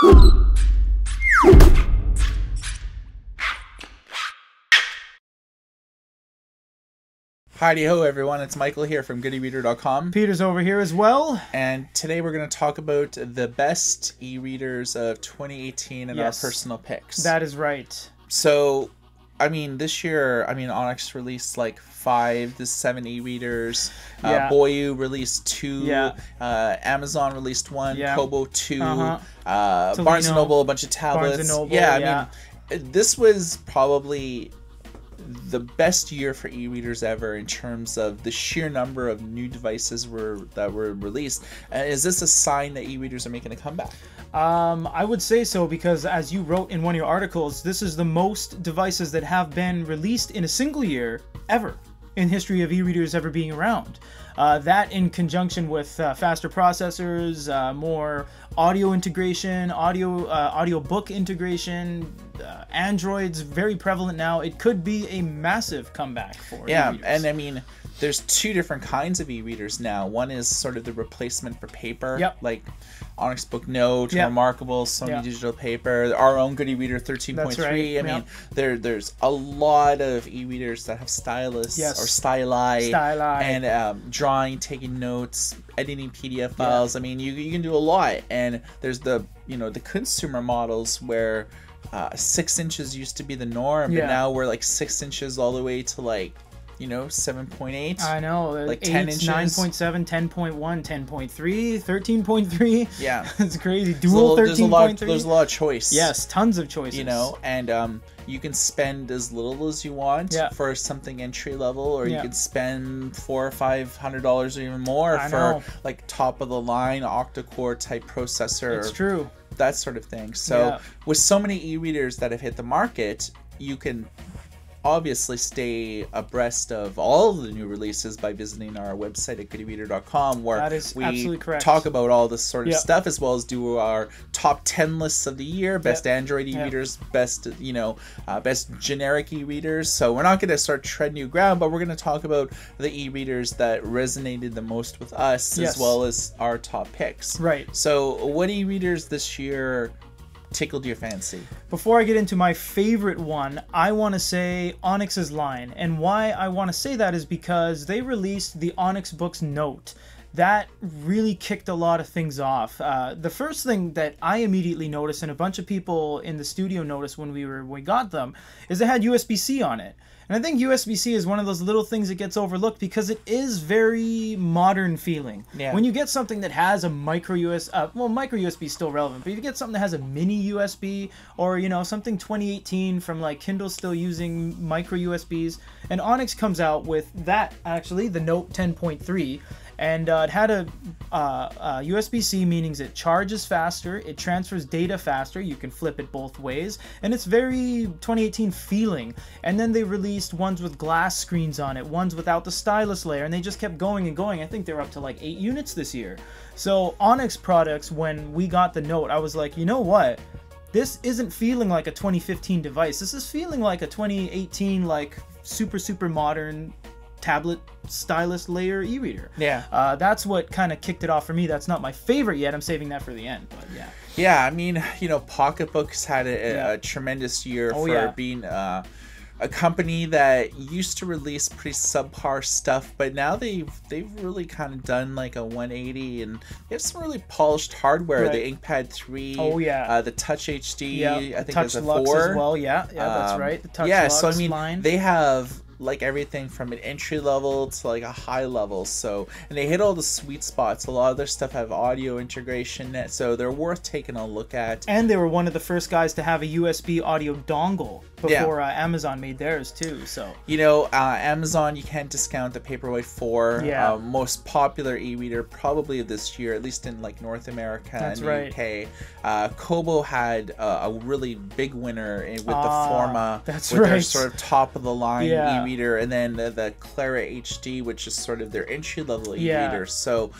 Howdy ho everyone, it's Michael here from goodereader.com. Peter's over here as well. And today we're going to talk about the best e-readers of 2018 and our personal picks. That is right. So, I mean, this year, Onyx released like 5 to 7 e-readers. Boyu released 2. Amazon released 1. Kobo 2. Barnes & Noble, a bunch of tablets. This was probably the best year for e-readers ever in terms of the sheer number of new devices that were released. Is this a sign that e-readers are making a comeback? I would say so, because as you wrote in one of your articles, this is the most devices that have been released in a single year ever in history of e-readers ever being around. That in conjunction with faster processors, more audio integration, audio book integration, Android's very prevalent now. It could be a massive comeback for e-readers. And I mean, there's 2 different kinds of e-readers now. One is sort of the replacement for paper, like Onyx Book Note, Remarkable, Sony Digital Paper, our own Good e-reader 13.3. I mean, there's a lot of e-readers that have stylus or styli, and drawing, taking notes, editing PDF files. I mean, you can do a lot. And there's the the consumer models where 6 inches used to be the norm, but now we're like 6 inches all the way to like 7.8. I know, like 8, 10 inches, 9.7, 10.1, 10.3, 13.3. Yeah, it's crazy. Dual 13.3. There's a lot of choice. Yes, tons of choices. And you can spend as little as you want for something entry level, or you can spend $400 or $500 or even more for like top of the line octa-core type processor. It's true. That sort of thing. So with so many e-readers that have hit the market, you can obviously stay abreast of all of the new releases by visiting our website at goodereader.com, where we talk about all this sort of stuff, as well as do our top 10 lists of the year, best Android e-readers, best best generic e-readers. So we're not going to start tread new ground, but we're going to talk about the e-readers that resonated the most with us, as well as our top picks. Right. So what e-readers this year tickled your fancy? Before I get into my favorite one, I want to say Onyx's line. And why I want to say that is because they released the Onyx Books Note. That really kicked a lot of things off. The first thing that I immediately noticed, and a bunch of people in the studio noticed when we got them, is it had USB-C on it. And I think USB-C is one of those little things that gets overlooked because it is very modern feeling. Yeah. When you get something that has a micro USB, well, micro USB is still relevant, but if you get something that has a mini USB, or something 2018 from like Kindle still using micro USBs, and Onyx comes out with that, actually, the Note 10.3. And it had a USB-C, meaning it charges faster, it transfers data faster, you can flip it both ways, and it's very 2018 feeling. And then they released ones with glass screens on it, ones without the stylus layer, and they just kept going and going. I think they're up to like 8 units this year. So Onyx products, when we got the Note, I was like, you know what? This isn't feeling like a 2015 device. This is feeling like a 2018, like super modern tablet stylus layer e-reader. Yeah. That's what kind of kicked it off for me. That's not my favorite yet. I'm saving that for the end, but yeah. Yeah, I mean, Pocketbooks had a tremendous year for being a company that used to release pretty subpar stuff, but now they've really kind of done like a 180, and they have some really polished hardware. The InkPad 3, the Touch HD, I think Touch there's a Lux 4 as well. Yeah, that's right. The Touch Lux so I mean, line. They have like everything from an entry level to like a high level, and they hit all the sweet spots. A lot of their stuff have audio integration, so they're worth taking a look at. And they were one of the first guys to have a USB audio dongle before Amazon made theirs too. So Amazon, you can't discount the Paperwhite 4, most popular e-reader probably this year, at least in like North America and the UK. Kobo had a really big winner with the Forma, with their sort of top of the line e-reader. And then the Clara HD, which is sort of their entry-level e-reader. So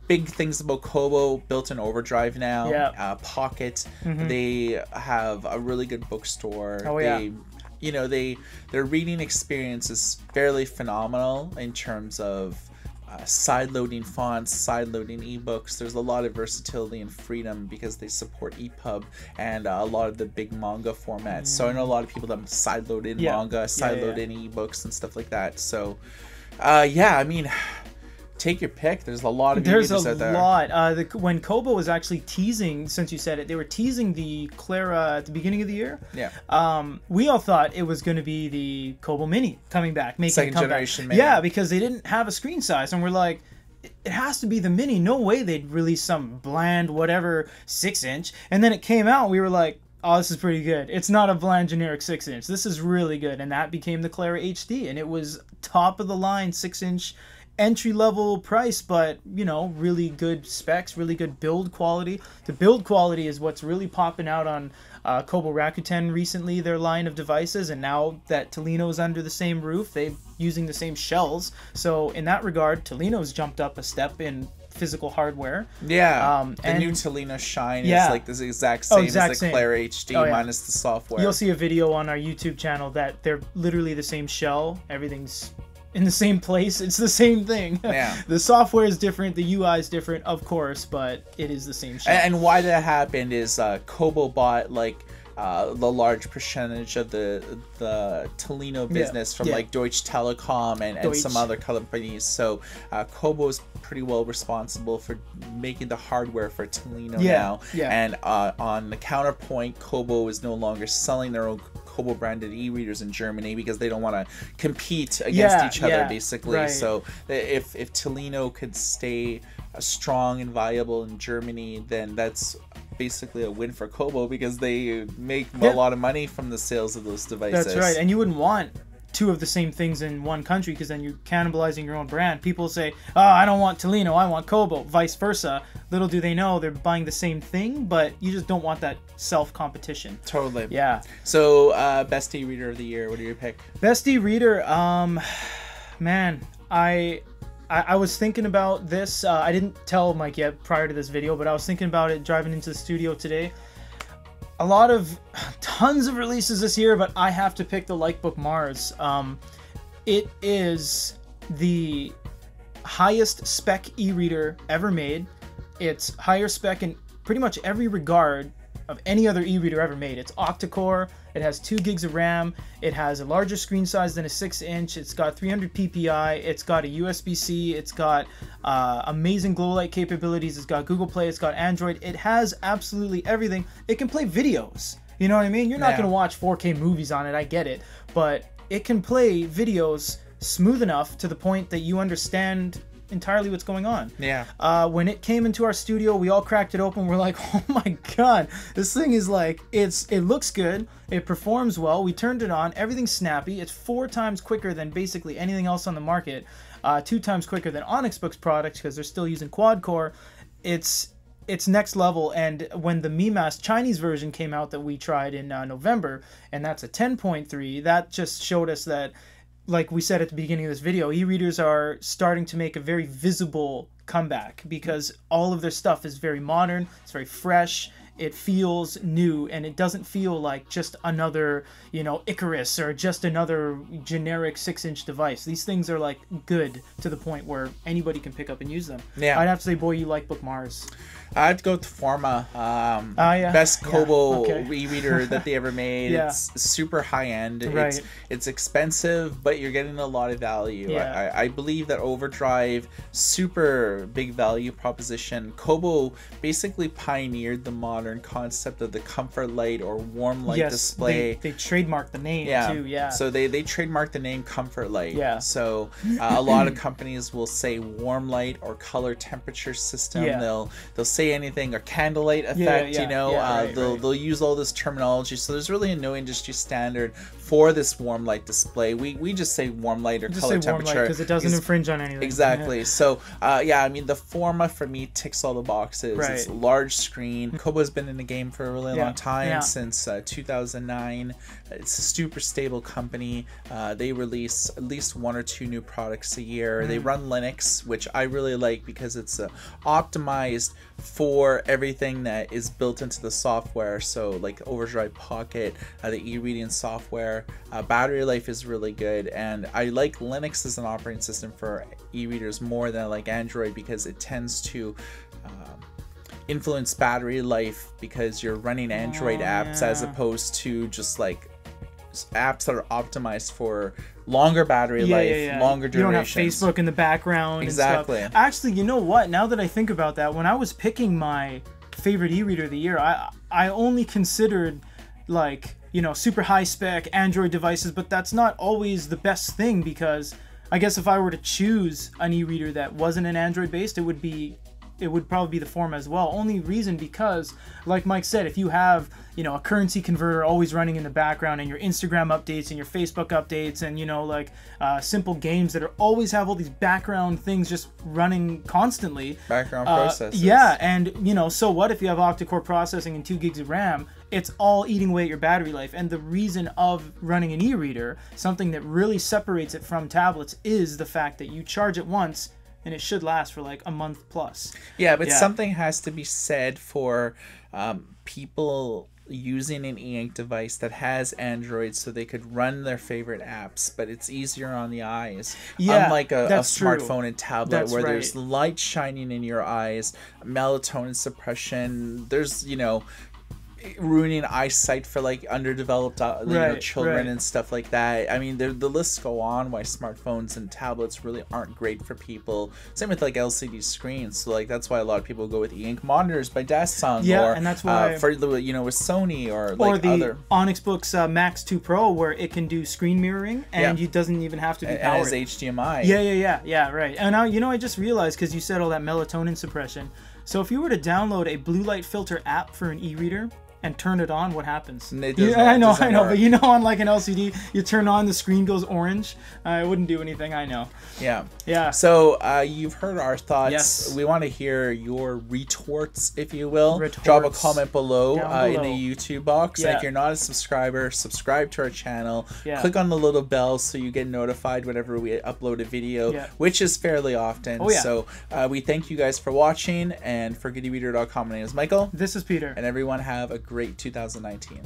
big things about Kobo: built-in overdrive now, Pocket. They have a really good bookstore. Their reading experience is fairly phenomenal in terms of side-loading fonts, side-loading ebooks. There's a lot of versatility and freedom because they support EPUB and a lot of the big manga formats. So I know a lot of people that side-load in manga, side-load in ebooks and stuff like that. So yeah, I mean, take your pick. There's a lot of There's a lot. When Kobo was actually teasing, since you said it, they were teasing the Clara at the beginning of the year. Yeah. We all thought it was going to be the Kobo Mini coming back, making second a comeback. generation Mini. Yeah, because they didn't have a screen size, and we're like, it has to be the Mini. No way they'd release some bland whatever 6-inch. And then it came out, and we were like, oh, this is pretty good. It's not a bland generic 6-inch. This is really good. And that became the Clara HD, and it was top of the line 6-inch. Entry-level price, but you know, really good specs, really good build quality. The build quality is what's really popping out on Kobo Rakuten recently, their line of devices, and now that Tolino's under the same roof, they're using the same shells. So in that regard, Tolino's jumped up a step in physical hardware. Yeah, the new Tolino Shine is like the exact same as the Clara HD minus the software. You'll see a video on our YouTube channel that they're literally the same shell. Everything's in the same place. It's the same thing. Yeah. The software is different, the UI is different, of course, but it is the same shell. And why that happened is Kobo bought like the large percentage of the Tolino business from like Deutsche Telekom and some other companies. So Kobo's pretty well responsible for making the hardware for Tolino now. And on the counterpoint, Kobo is no longer selling their own Kobo branded e-readers in Germany because they don't want to compete against each other basically. Right. So if Tolino could stay strong and viable in Germany, then that's basically a win for Kobo because they make a lot of money from the sales of those devices. That's right, and you wouldn't want two of the same things in one country because then you're cannibalizing your own brand. People say, oh, I don't want Tolino, I want Kobo, vice versa. Little do they know they're buying the same thing, but you just don't want that self-competition. Totally. Yeah. So, best e-reader of the year, what do you pick? Best e-reader, man, I was thinking about this. I didn't tell Mike yet prior to this video, but I was thinking about it driving into the studio today. Tons of releases this year, but I have to pick the Kobo Mars. It is the highest spec e-reader ever made. It's higher spec in pretty much every regard of any other e-reader ever made. It's octa-core, it has 2 gigs of RAM, it has a larger screen size than a 6-inch, it's got 300 ppi, it's got a USB-C, it's got amazing glow light capabilities, it's got Google Play, it's got Android, it has absolutely everything. It can play videos, you know what I mean? You're not going to watch 4K movies on it, I get it, but it can play videos smooth enough to the point that you understand entirely what's going on. Yeah. When it came into our studio, we all cracked it open. We're like, oh my god, this thing is like, it looks good, it performs well. We turned it on, everything's snappy. It's 4 times quicker than basically anything else on the market. 2 times quicker than Onyx Book's products because they're still using quad core. It's next level. And when the MiMaS Chinese version came out that we tried in November, and that's a 10.3, that just showed us that, like we said at the beginning of this video, e-readers are starting to make a very visible comeback because all of their stuff is very modern, it's very fresh, it feels new, and it doesn't feel like just another, you know, Icarus or just another generic 6-inch device. These things are like good to the point where anybody can pick up and use them. Yeah. I'd have to say, boy, you like Kobo Mars. I'd go with Forma. Best Kobo e-reader that they ever made. It's super high end. Right. It's expensive, but you're getting a lot of value. I believe that Overdrive, super big value proposition. Kobo basically pioneered the modern concept of the comfort light or warm light display. They trademarked the name too. Yeah. So they trademarked the name comfort light. Yeah. So a lot of companies will say warm light or color temperature system. Yeah. They'll say anything or candlelight effect, you know, they'll use all this terminology. So there's really no industry standard for this warm light display. We just say warm light or color temperature because it doesn't infringe on anything. Exactly. So yeah, I mean, the Forma for me ticks all the boxes. Right. It's a large screen. Kobo's been in the game for a really long time, since 2009. It's a super stable company. They release at least 1 or 2 new products a year. They run Linux, which I really like because it's optimized for everything that is built into the software. So like Overdrive Pocket, the e-reading software, battery life is really good, and I like Linux as an operating system for e-readers more than I like Android, because it tends to influence battery life because you're running Android apps as opposed to just like apps that are optimized for longer battery life, longer durations. You don't have Facebook in the background. Exactly. And stuff. Actually, you know what? Now that I think about that, when I was picking my favorite e-reader of the year, I only considered like, you know, super high spec Android devices, but that's not always the best thing, because I guess if I were to choose an e-reader that wasn't an Android based, it would probably be the Form as well. Only reason because, like Mike said, if you have, you know, a currency converter always running in the background, and your Instagram updates and your Facebook updates, and, you know, like simple games that are always have all these background things just running constantly. Background processes. Yeah, and, you know, so what if you have octa-core processing and 2 gigs of RAM? It's all eating away at your battery life. And the reason of running an e-reader, something that really separates it from tablets, is the fact that you charge it once and it should last for like a month plus. Yeah, but something has to be said for people using an e-ink device that has Android so they could run their favorite apps, but it's easier on the eyes. Yeah, unlike a smartphone true. and tablet where there's light shining in your eyes, melatonin suppression, there's, you know, ruining eyesight for like underdeveloped children and stuff like that. I mean, the lists go on why smartphones and tablets really aren't great for people. Same with like LCD screens. So like that's why a lot of people go with e-ink monitors by Dassault, or and that's why for, you know, with Sony or the other Onyx Books Max 2 Pro, where it can do screen mirroring and it doesn't even have to be powered. It has HDMI. Yeah, right. And now, you know, I just realized, because you said all that melatonin suppression. So if you were to download a blue light filter app for an e-reader and turn it on, what happens? I know, but you know, on like an LCD, you turn on, the screen goes orange. It wouldn't do anything, I know. Yeah. So you've heard our thoughts. Yes. We want to hear your retorts, if you will. Drop a comment below in the YouTube box. And if you're not a subscriber, subscribe to our channel. Click on the little bell so you get notified whenever we upload a video, which is fairly often. So we thank you guys for watching, and for GoodEreader.com, my name is Michael. This is Peter. And everyone have a great 2019.